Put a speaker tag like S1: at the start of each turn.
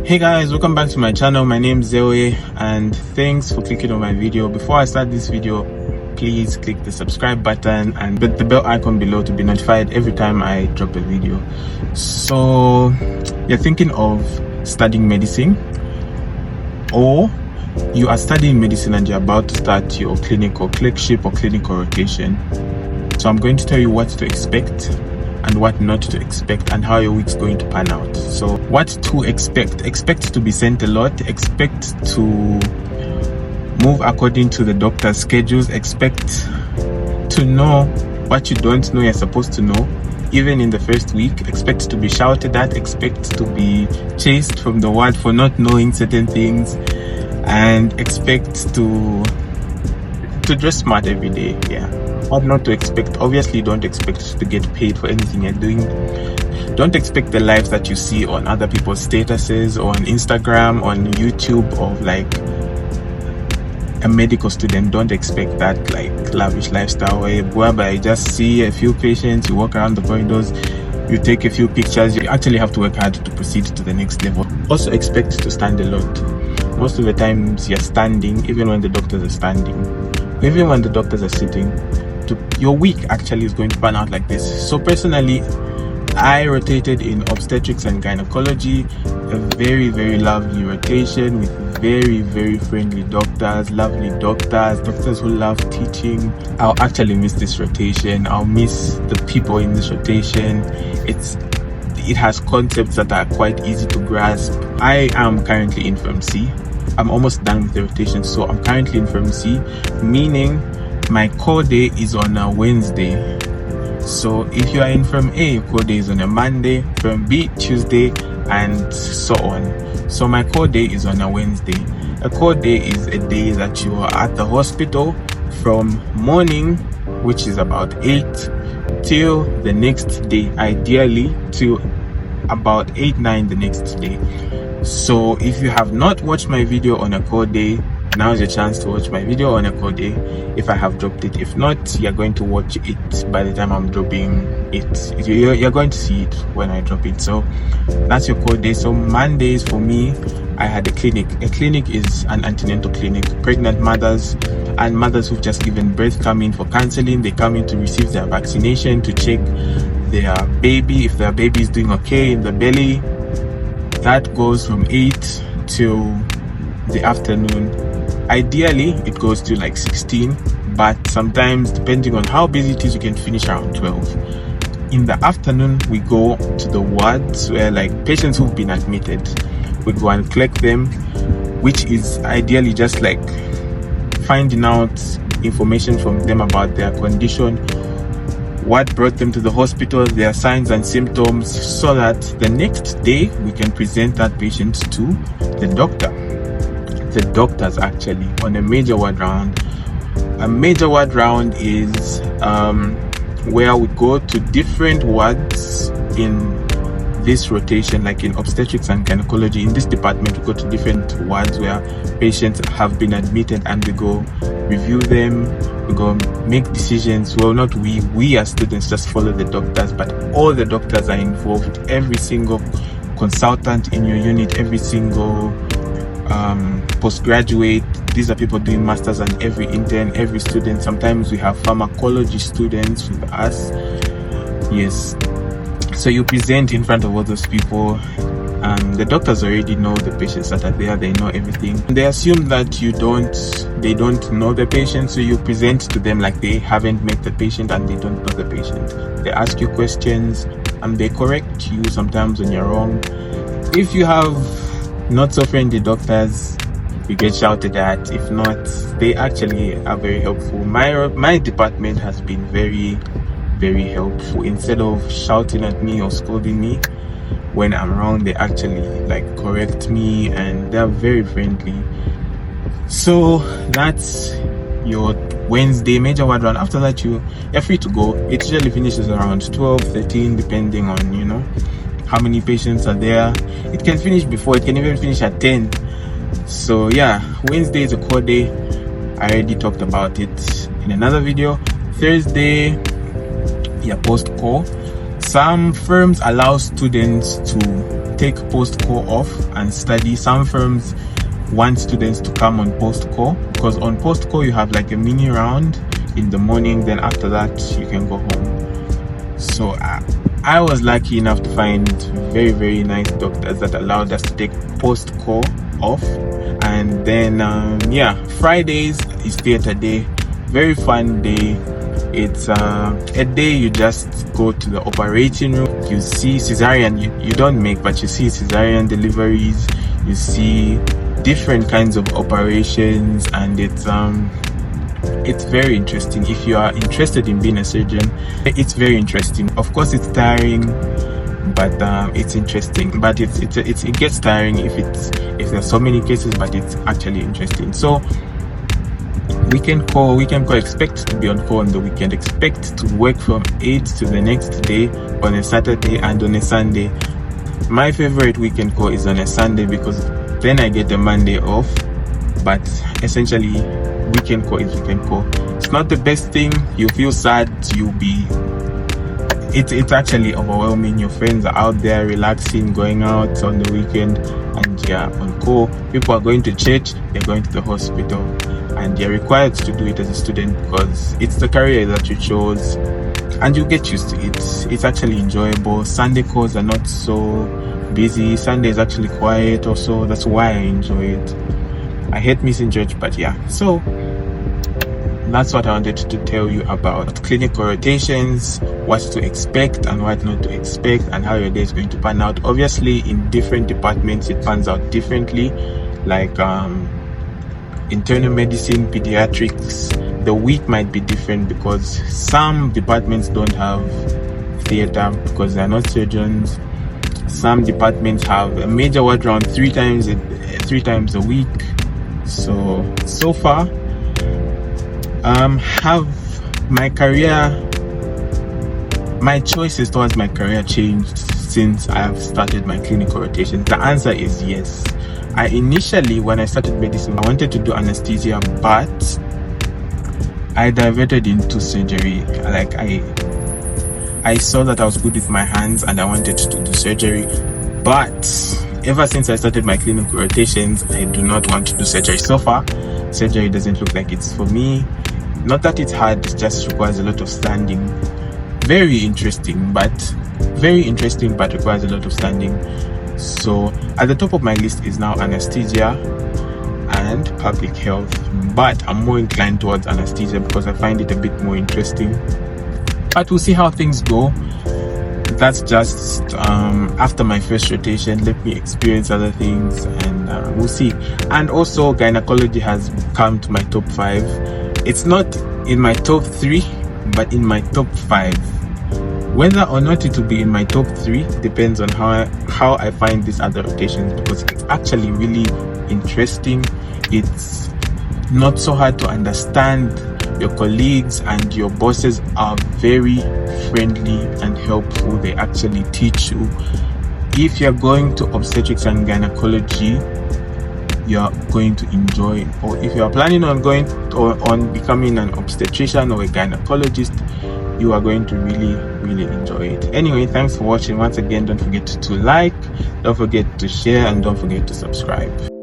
S1: Hey guys, welcome back to my channel. My name is Zoe and thanks for clicking on my video. Before I start this video, please click the subscribe button and hit the bell icon below to be notified every time I drop a video. So you're thinking of studying medicine, or you are studying medicine and you're about to start your clinical clerkship or clinical rotation. So I'm going to tell you what to expect and what not to expect and how your week's going to pan out. So what to expect to be sent a lot, expect to move according to the doctor's schedules, expect to know what you don't know you're supposed to know even in the first week, expect to be shouted at, expect to be chased from the ward for not knowing certain things, and expect to dress smart every day. Yeah, what not to expect: obviously don't expect to get paid for anything you're doing. Don't expect the lives that you see on other people's statuses, or on Instagram, on YouTube, of like a medical student. Don't expect that like lavish lifestyle whereby you just see a few patients, you walk around the corridors, you take a few pictures. You actually have to work hard to proceed to the next level. Also expect to stand a lot. Most of the times you're standing, even when the doctors are standing, even when the doctors are sitting. Your week actually is going to pan out like this. So personally, I rotated in obstetrics and gynecology, a very, very lovely rotation with very, very friendly doctors, lovely doctors who love teaching. I'll actually miss this rotation. I'll miss the people in this rotation. It has concepts that are quite easy to grasp. I am currently in Firm C. I'm almost done with the rotation, so I'm currently in Firm C, meaning my core day is on a Wednesday. So if you are in Firm A, your core day is on a Monday, Firm B, Tuesday, and so on. So my core day is on a Wednesday. A core day is a day that you are at the hospital from morning, which is about 8, till the next day, ideally till about 8-9 the next day. So if you have not watched my video on a core day, now is your chance to watch my video on a core day if I have dropped it. If not, you're going to watch it by the time I'm dropping it. You're going to see it when I drop it. So that's your core day. So Mondays for me, I had a clinic. A clinic is an antenatal clinic. Pregnant mothers and mothers who've just given birth come in for counseling. They come in to receive their vaccination, to check their baby, if their baby is doing okay in the belly. That goes from 8 till the afternoon. Ideally it goes to like 16, but sometimes depending on how busy it is, you can finish around 12. In the afternoon we go to the wards where like patients who've been admitted, we go and collect them, which is ideally just like finding out information from them about their condition, what brought them to the hospital, their signs and symptoms, so that the next day we can present that patient to the doctor. The doctors actually on a major ward round. A major ward round is where we go to different wards in this rotation, like in obstetrics and gynecology. In this department, we go to different wards where patients have been admitted, and we go review them, we go make decisions. Well, not we as students just follow the doctors, but all the doctors are involved. Every single consultant in your unit, every single postgraduate, these are people doing masters, and every intern, every student. Sometimes we have pharmacology students with us. Yes, so you present in front of all those people. The doctors already know the patients that are there. They know everything. They assume that they don't know the patient, so you present to them like they haven't met the patient and they don't know the patient. They ask you questions and they correct you sometimes when you're wrong. If you have not so friendly doctors, you get shouted at. If not, they actually are very helpful. My department has been very, very helpful. Instead of shouting at me or scolding me when I'm wrong, they actually like correct me, and they're very friendly. So that's your Wednesday major ward round. After that, you're free to go. It usually finishes around 12-13 depending on how many patients are there. It can finish before, it can even finish at 10. So yeah, Wednesday is a core day. I already talked about it in another video. Thursday, yeah, post core. Some firms allow students to take post-core off and study. Some firms want students to come on post-core, because on post-core you have like a mini round in the morning, then after that you can go home. So I was lucky enough to find very, very nice doctors that allowed us to take post-core off. And then Fridays is theater day. Very fun day. It's a day you just go to the operating room, you see cesarean, you don't make, but you see cesarean deliveries, you see different kinds of operations, and it's very interesting. If you are interested in being a surgeon, it's very interesting. Of course it's tiring, but it's interesting. But it gets tiring if there's so many cases, but it's actually interesting. So weekend call, expect to be on call on the weekend, expect to work from 8 to the next day on a Saturday and on a Sunday. My favorite weekend call is on a Sunday, because then I get the Monday off. But essentially weekend call is weekend call. It's not the best thing. You feel sad, it's actually overwhelming. Your friends are out there relaxing, going out on the weekend, and you're on call. People are going to church, they're going to the hospital, and you're required to do it as a student because it's the career that you chose, and you get used to it. It's actually enjoyable. Sunday calls are not so busy. Sunday is actually quiet also. That's why I enjoy it. I hate missing church, but yeah. So that's what I wanted to tell you about clinical rotations, what to expect and what not to expect, and how your day is going to pan out. Obviously in different departments it pans out differently. Like internal medicine, pediatrics, the week might be different because some departments don't have theater because they're not surgeons. Some departments have a major ward round 3 times a week. So far have my choices towards my career changed since I have started my clinical rotations? The answer is yes. I initially, when I started medicine, I wanted to do anesthesia, but I diverted into surgery. Like I saw that I was good with my hands and I wanted to do surgery, but ever since I started my clinical rotations, I do not want to do surgery. So far, surgery doesn't look like it's for me. Not that it's hard, it just requires a lot of standing. Very interesting, but requires a lot of standing. So at the top of my list is now anesthesia and public health, but I'm more inclined towards anesthesia because I find it a bit more interesting. But we'll see how things go. That's just after my first rotation. Let me experience other things and we'll see. And also gynecology has come to my top 5. It's not in my top 3, but in my top 5. Whether or not it will be in my top 3 depends on how I find these other rotations, because it's actually really interesting. It's not so hard to understand. Your colleagues and your bosses are very friendly and helpful. They actually teach you. If you're going to obstetrics and gynecology, you're going to enjoy it. Or if you're planning on on becoming an obstetrician or a gynecologist, you are going to really enjoy it. Anyway, thanks for watching. Once again, don't forget to like, don't forget to share, and don't forget to subscribe.